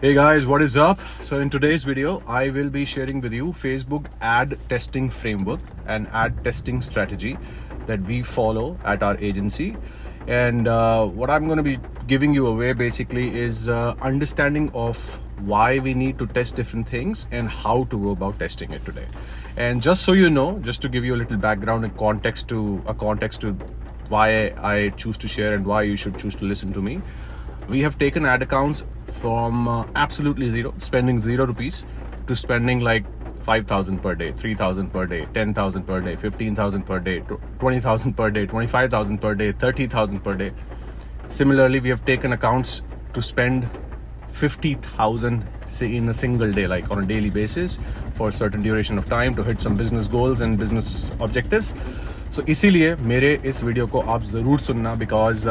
Hey guys, what is up? So in today's video, I will be sharing with you Facebook ad testing framework and ad testing strategy that we follow at our agency. And what I'm going to be giving you away basically is understanding of why we need to test different things and how to go about testing it today. And just so you know, just to give you a little background and context to why I choose to share and why you should choose to listen to me. We have taken ad accounts from absolutely zero, spending 0 rupees, to spending like 5,000 per day, 3,000 per day, 10,000 per day, 15,000 per day, 20,000 per day, 25,000 per day, 30,000 per day. Similarly, we have taken accounts to spend 50,000 in a single day, like on a daily basis, for a certain duration of time to hit some business goals and business objectives. So इसीलिए मेरे इस video को आप ज़रूर सुनना, because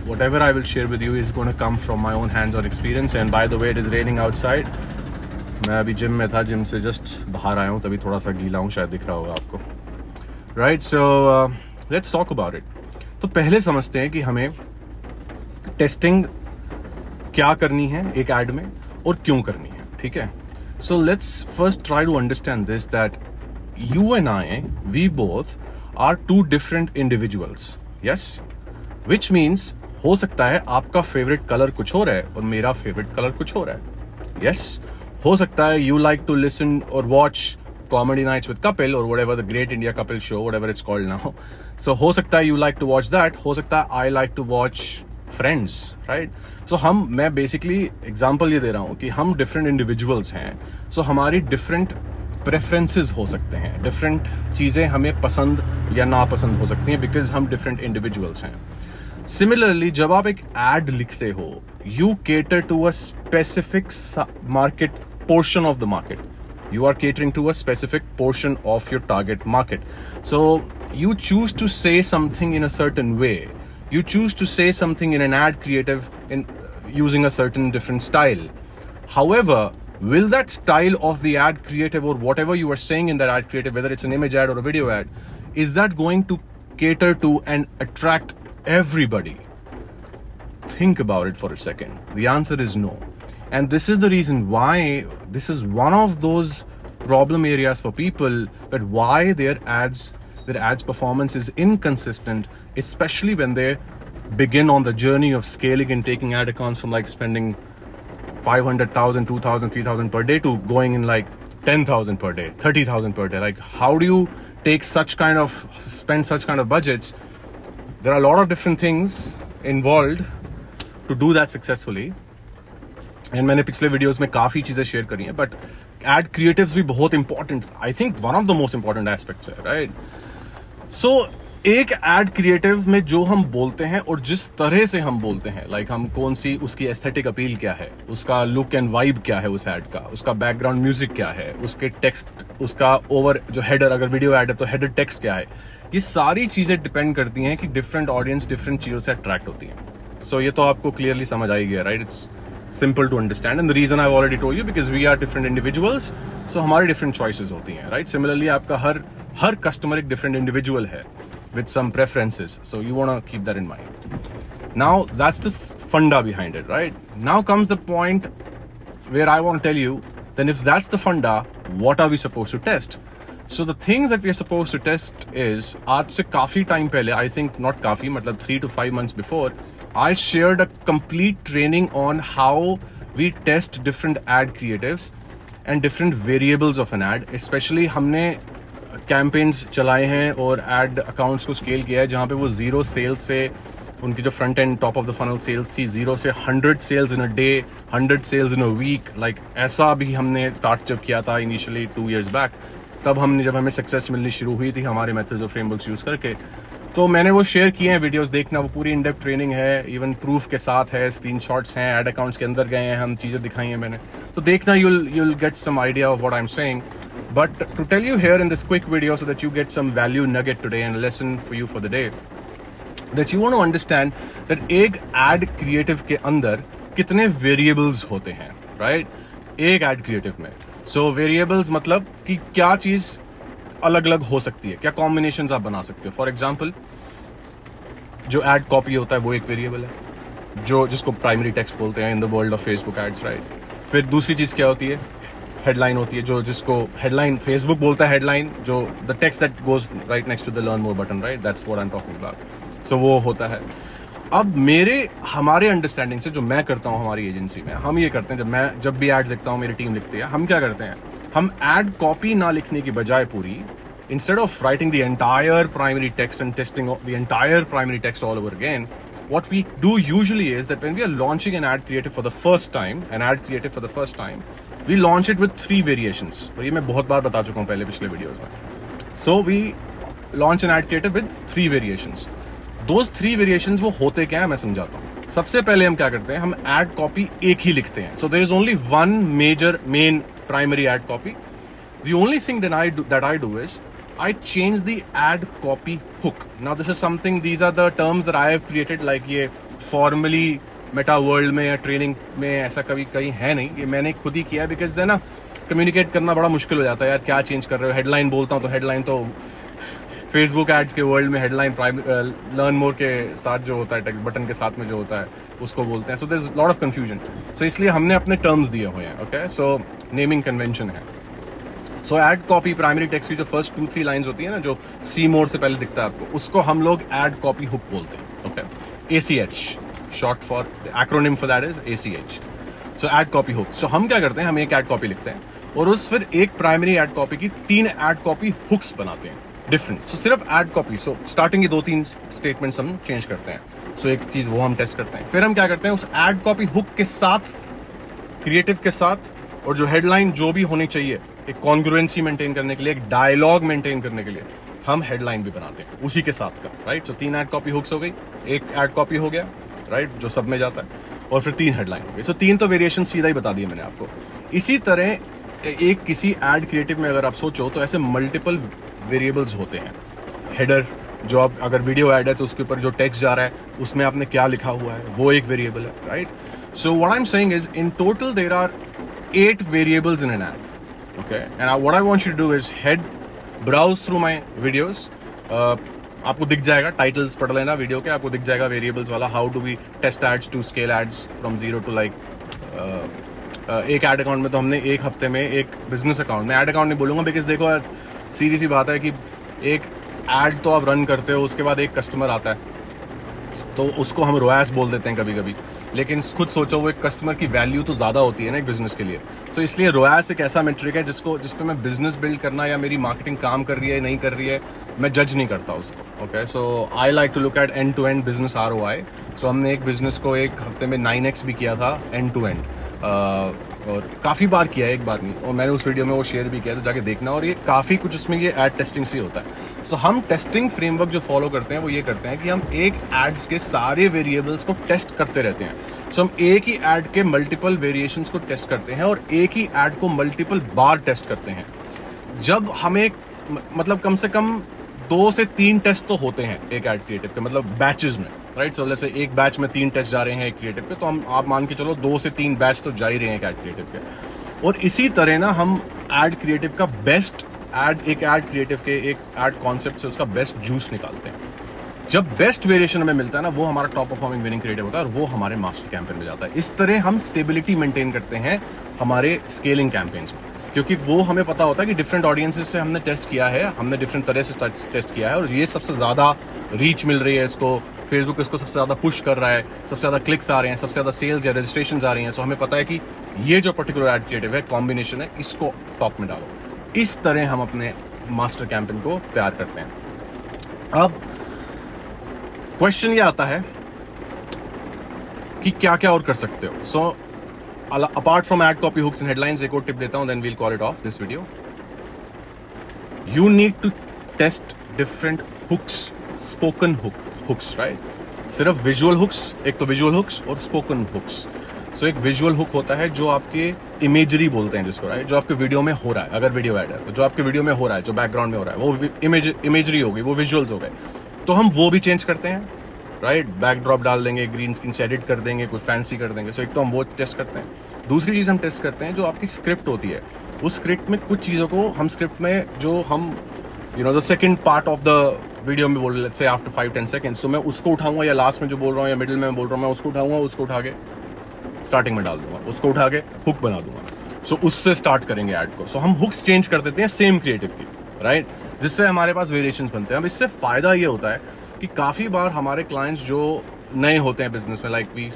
whatever I will share with you is going to come from my own hands-on experience. And by the way, it is raining outside. मैं अभी gym में था, जिम से जस्ट बाहर आया हूँ, तभी थोड़ा सा गीला हूँ, शायद दिख रहा होगा आपको. Right, so let's talk about it. तो पहले समझते हैं कि हमें टेस्टिंग क्या करनी है एक ऐड में और क्यों करनी है. ठीक है, so let's first try to understand this, that you and I, we both are two different individuals. Yes, which means हो सकता है आपका फेवरेट कलर कुछ और है और मेरा फेवरेट कलर कुछ और है. Yes, हो सकता है you like to listen or watch comedy nights with Kapil or whatever the Great India Kapil show, whatever it's called now. So हो सकता है you like to watch that. हो सकता है I like to watch Friends, right? So मैं basically example ये दे रहा हूँ कि हम different individuals हैं. So हमारी different प्रेफरेंसेस हो सकते हैं, डिफरेंट चीज़ें हमें पसंद या नापसंद हो सकती हैं, बिकॉज हम डिफरेंट इंडिविजुअल्स हैं. सिमिलरली जब आप एक एड लिखते हो, you cater to a specific market portion of the market. You are catering to a specific portion of your target market. So you choose to say something in a certain way. You choose to say something in an ad creative in using a certain different style. However, will that style of the ad creative or whatever you are saying in that ad creative, whether it's an image ad or a video ad, is that going to cater to and attract everybody? Think about it for a second. The answer is no. And this is the reason why this is one of those problem areas for people, that why their ads performance is inconsistent, especially when they begin on the journey of scaling and taking ad accounts from like spending 500,000, 2,000, 3,000 per day to going in like 10,000 per day, 30,000 per day. Like, how do you spend such kind of budgets? There are a lot of different things involved to do that successfully. And मैंने पिछले videos में काफ़ी चीज़ें share करी हैं, but add creatives भी बहुत important, I think one of the most important aspects है, राइट? सो एक एड क्रिएटिव में जो हम बोलते हैं और जिस तरह से हम बोलते हैं, लाइक हम कौन सी उसकी एस्थेटिक अपील क्या है, उसका लुक एंड वाइब क्या है उस एड का, उसका बैकग्राउंड म्यूजिक क्या है, उसके टेक्स्ट, उसका ओवर जो हेडर, अगर वीडियो एड है तो हेडर टेक्स्ट क्या है, ये सारी चीज़ें डिपेंड करती हैं कि डिफरेंट ऑडियंस डिफरेंट चीज़ों से अट्रैक्ट होती हैं. सो ये तो आपको क्लियरली समझ आई गया, right? It's simple to understand, and the reason I already told you, because we are different individuals. So हमारी डिफरेंट चॉइसेस होती हैं, राइट? सिमिलरली आपका हर कस्टमर एक डिफरेंट इंडिविजुअल है with some preferences, so you want to keep that in mind. Now that's the funda behind it, right? Now comes the point where I want to tell you, then if that's the funda, what are we supposed to test? So the things that we are supposed to test is, आज से काफी time पहले, I think not काफी, मतलब 3 to 5 months before, I shared a complete training on how we test different ad creatives and different variables of an ad. Especially हमने campaigns चलाए हैं और एड अकाउंट्स को स्केल किया है, जहाँ पे वो 0 सेल्स से उनकी जो front end top of the funnel sales थी, 0 से 100 sales in a day, 100 sales in a week. Like ऐसा भी हमने स्टार्ट जब किया था इनिशियली 2 years बैक, तब जब हमें सक्सेस मिलनी शुरू हुई थी हमारे मेथड्स और फ्रेमवर्क्स यूज़ करके, तो मैंने वो शेयर किए हैं वीडियोस. देखना, वो पूरी इन डेप्थ ट्रेनिंग है, इवन प्रूफ के साथ है, स्क्रीनशॉट्स हैं, एड अकाउंट्स के अंदर गए हैं, हम चीज़ें दिखाई हैं मैंने. तो देखना, you'll get some idea of what I'm saying. But to tell you here in this quick video, so that you get some value nugget today and a lesson for you for the day, that you want to understand that एक ad creative के अंदर कितने variables होते हैं, right? एक ad creative में. So variables मतलब कि क्या चीज़ अलग अलग हो सकती है, क्या combinations आप बना सकते हो. For example, जो ad copy होता है वो एक variable है, जिसको प्राइमरी टेक्स्ट बोलते हैं in the world of Facebook ads, right? फिर दूसरी चीज़ क्या होती है, हेडलाइन होती है, जो जिसको हेडलाइन फेसबुक बोलता है हेडलाइन, जो the text that goes right next to the learn more button, right, that's what I am talking about. So वो होता है। अब हमारे अंडरस्टैंडिंग से जो मैं करता हूँ हमारी एजेंसी में, हम ये करते हैं, जब भी एड लिखता हूँ, मेरी टीम लिखती है, हम क्या करते हैं, हम एड कॉपी ना लिखने की बजाय पूरी, instead of writing the entire primary text and testing the entire primary text all over again, what we do usually is that when we are launching an ad creative for the first time, we launch it with 3 variations. और ये मैं बहुत बार बता चुका हूँ पहले पिछले videos में। So we launch an ad creative with 3 variations. Those 3 variations वो होते क्या है मैं समझाता हूँ। सबसे पहले हम क्या करते हैं, हम ad copy एक ही लिखते हैं। So there is only one main primary ad copy. The only thing that I do is I change the ad copy hook. Now this is something, these are the terms that I have created, like ये formally meta world में या training में ऐसा कभी कहीं है नहीं, ये मैंने खुद ही किया है, बिकॉज ना कम्युनिकेट करना बड़ा मुश्किल हो जाता है यार, क्या चेंज कर रहे हो। हेडलाइन बोलता हूँ तो हेडलाइन तो फेसबुक एड्स के वर्ल्ड में हेडलाइन लर्न मोर के साथ जो होता है, टेक्स्ट बटन के साथ में जो होता है उसको बोलते हैं। So there is lot of confusion. So इसलिए हमने अपने टर्म्स दिए हुए हैं। ओके, सो नेमिंग कन्वेंशन है। सो एड कॉपी प्राइमरी टेक्स्ट की जो फर्स्ट 2-3 लाइंस होती है ना, जो सी मोड से पहले दिखता है आपको, उसको हम लोग एड कॉपी हुक बोलते हैं। Okay, ACH short for, acronym for that is ACH। So ad copy hook. So हम क्या करते हैं, हम एक एड कॉपी लिखते हैं और उस फिर एक प्राइमरी एड कॉपी की 3 एड कॉपी हुक्स बनाते हैं डिफरेंट। सो सिर्फ एड कॉपी, सो स्टार्टिंग की 2-3 स्टेटमेंट्स हम चेंज करते हैं। सो एक चीज वो हम टेस्ट करते हैं। फिर हम क्या करते हैं, उस एड कॉपी हुक के साथ, क्रिएटिव के साथ, और जो हेडलाइन जो भी होनी चाहिए, एक कॉन्ग्रुएंसी मेंटेन करने के लिए, एक डायलॉग मेंटेन करने के लिए, हम हेडलाइन भी बनाते हैं उसी के साथ का, राइट। सो 3 एड कॉपी हुक्स हो गई, एक एड कॉपी हो गया, राइट, जो सब में जाता है, और फिर 3 हेडलाइन हो गई। सो 3 तो वेरिएशन सीधा ही बता दिए मैंने आपको। इसी तरह एक किसी एड क्रिएटिव में अगर आप सोचो तो ऐसे मल्टीपल वेरिएबल्स होते हैं। हेडर, जो आप अगर वीडियो ऐड है तो उसके ऊपर जो टेक्स्ट जा रहा है उसमें आपने क्या लिखा हुआ है, वो एक वेरिएबल है, right. So what I am saying is in total there are 8 variables in an ad. Okay, and what I want you to do is browse through my videos. आपको दिख जाएगा, टाइटल्स पढ़ लेना वीडियो के, आपको दिख जाएगा वेरिएबल्स वाला, how do we test ads to scale ads from 0 to like एक एड अकाउंट में तो हमने एक हफ्ते में एक बिजनेस अकाउंट में, एड अकाउंट नहीं बोलूंगा बिकॉज देखो यार सीधी सी बात है कि एक एड तो आप रन करते हो, उसके बाद एक कस्टमर आता है तो उसको हम रोएस बोल देते हैं कभी कभी, लेकिन खुद सोचो वो एक कस्टमर की वैल्यू तो ज्यादा होती है ना एक बिजनेस के लिए। सो इसलिए रोएस एक ऐसा मेट्रिक है जिसपे मैं बिजनेस बिल्ड करना या मेरी मार्केटिंग काम कर रही है नहीं कर रही है मैं जज नहीं करता उसको। Okay, so I like to look at end to end business ROI। सो हमने एक बिजनेस को एक हफ्ते में 9x भी किया था एंड टू एंड, और काफ़ी बार किया है, एक बार नहीं, और मैंने उस वीडियो में वो शेयर भी किया, तो जाके देखना। और ये काफ़ी कुछ उसमें ये एड टेस्टिंग से होता है। सो हम टेस्टिंग फ्रेमवर्क जो फॉलो करते हैं वो ये करते हैं कि हम एक एड्स के सारे वेरिएबल्स को टेस्ट करते रहते हैं। सो हम एक ही एड के मल्टीपल वेरिएशंस को टेस्ट करते हैं और एक ही एड को मल्टीपल बार टेस्ट करते हैं। जब हमें मतलब कम से कम 2 से 3 टेस्ट तो होते हैं एक एड क्रिएटिव के, मतलब बैचेस में, राइट। सो जैसे एक बैच में 3 टेस्ट जा रहे हैं एक क्रिएटिव के, तो हम आप मान के चलो 2 से 3 बैच तो जा ही रहे हैं एक एड क्रिएटिव के। और इसी तरह ना हम एड क्रिएटिव का बेस्ट एक एड क्रिएटिव के एक एड कॉन्सेप्ट से उसका बेस्ट जूस निकालते हैं। जब बेस्ट वेरिएशन हमें मिलता है ना, वो हमारा टॉप परफॉर्मिंग विनिंग क्रिएटिव होता है और वो हमारे मास्टर कैंपेन में जाता है। इस तरह हम स्टेबिलिटी मेंटेन करते हैं हमारे स्केलिंग कैंपेन्स में, क्योंकि वो हमें पता होता है कि डिफरेंट ऑडियंसेस से हमने टेस्ट किया है, हमने डिफरेंट तरह से टेस्ट किया है, और ये सबसे ज्यादा रीच मिल रही है इसको, फेसबुक इसको सबसे ज्यादा पुश कर रहा है, सबसे ज्यादा क्लिक्स आ रहे हैं, सबसे ज्यादा सेल्स या रजिस्ट्रेशन आ रही हैं। सो हमें पता है कि ये जो पर्टिकुलर एड क्रिएटिव है, कॉम्बिनेशन है, इसको टॉप में डालो। इस तरह हम अपने मास्टर कैंपेन को तैयार करते हैं। अब क्वेश्चन ये आता है कि क्या क्या और कर सकते हो। So apart from ad copy hooks and headlines, एक और टिप देता हूं, then we'll call it off this video. You need to test different hooks, spoken hooks, right. सिर्फ विजुअल हुक्स, एक तो विजुअल हुक्स और स्पोकन हुक्स। सो एक visual hook होता है जो आपके इमेजरी बोलते हैं जिसको, राइट, जो आपके वीडियो में हो रहा है, अगर वीडियो ऐड है तो जो आपके वीडियो में हो रहा है, जो बैकग्राउंड में हो रहा है, वो इमेजरी हो गई, वो विजुअल्स हो गए, तो हम वो भी चेंज करते हैं, राइट। बैकड्रॉप डाल देंगे, ग्रीन स्क्रीन से एडिट कर देंगे, कुछ फैंसी कर देंगे। सो एक तो हम वो टेस्ट करते हैं। दूसरी चीज हम टेस्ट करते हैं जो आपकी स्क्रिप्ट होती है, उस स्क्रिप्ट में कुछ चीजों को हम स्क्रिप्ट में जो हम the second part of the video में बोल, लेट्स से आफ्टर 5-10 सेकंड्स, तो मैं उसको उठाऊंगा, या लास्ट में जो बोल रहा हूँ या मिडिल में बोल रहा हूँ मैं उसको उठाऊंगा, उसको उठा के स्टार्टिंग में डाल दूंगा, उसको उठा के हुक बना दूंगा। सो उससे स्टार्ट करेंगे ऐड को। सो हम हुक्स चेंज कर देते हैं सेम क्रिएटिव की, राइट, जिससे हमारे पास वेरिएशंस बनते हैं। अब इससे फायदा ये होता है कि काफ़ी बार हमारे क्लाइंट्स जो नए होते हैं बिजनेस में, like we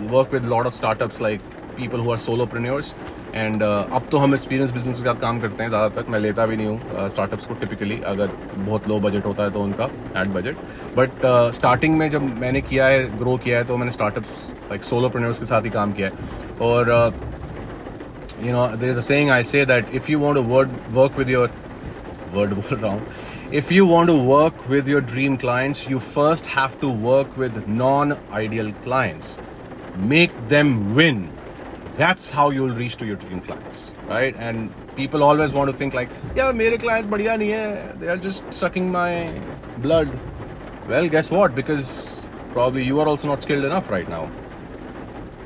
work with lot of startups, like people who are solopreneurs, and अब तो हम एक्सपीरियंस बिजनेस के साथ काम करते हैं ज़्यादातर। मैं लेता भी नहीं हूँ स्टार्टअप्स को टिपिकली, अगर बहुत लो बजट होता है तो उनका एड बजट। बट स्टार्टिंग में जब मैंने किया है, ग्रो किया है, तो मैंने स्टार्टअप्स लाइक सोलोप्रेन्योर्स के साथ ही काम किया है। और you know, there is a saying I say that if you want to work with your word बोल रहा हूँ, if you want to work with your dream clients, you first have to work with non-ideal clients. Make them win. That's how you'll reach to your dream clients, right? And people always want to think like, yeah, मेरे client बढ़िया नहीं है, they are just sucking my blood. Well, guess what? Because probably you are also not skilled enough right now.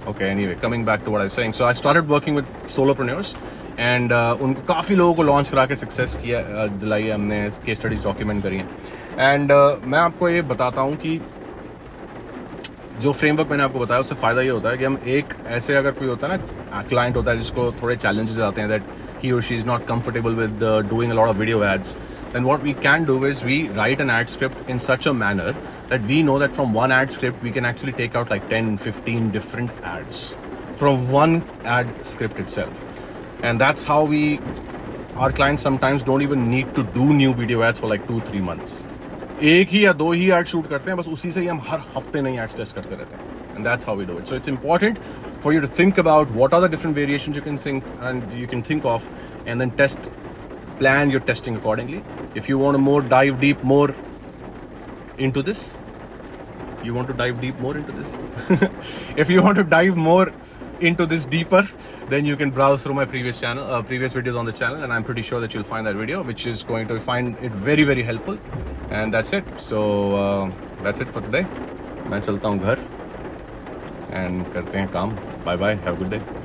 Okay, anyway, coming back to what I was saying. So I started working with solopreneurs. And उनको काफ़ी लोगों को launch करा के success किया दिलाई है हमने, केस स्टडीज डॉक्यूमेंट करी हैं। एंड मैं आपको ये बताता हूँ कि जो फ्रेमवर्क मैंने आपको बताया उससे फ़ायदा ये होता है कि हम एक ऐसे, अगर कोई होता है ना क्लाइंट होता है जिसको थोड़े चैलेंजेस आते हैं, दैट ही और she is not comfortable with doing a lot of video ads, then what we can do is we write an ad script in such a manner that we know that from one ad script we can actually take out like 10-15 different ads from one ad script itself. And that's how our clients sometimes don't even need to do new video ads for like 2-3 months. एक ही या दो ही ad shoot करते हैं, बस उसी से ही हम हर हफ्ते नई ads test करते रहते हैं. And that's how we do it. So it's important for you to think about what are the different variations you can think of, and then plan your testing accordingly. If you want to dive deep more into this, if you want to dive more into this deeper, then you can browse through my previous videos on the channel, and I'm pretty sure that you'll find that video, which is going to find it very, very helpful. And that's it. So that's it for today. मैं चलता हूँ घर and करते हैं काम. Bye bye. Have a good day.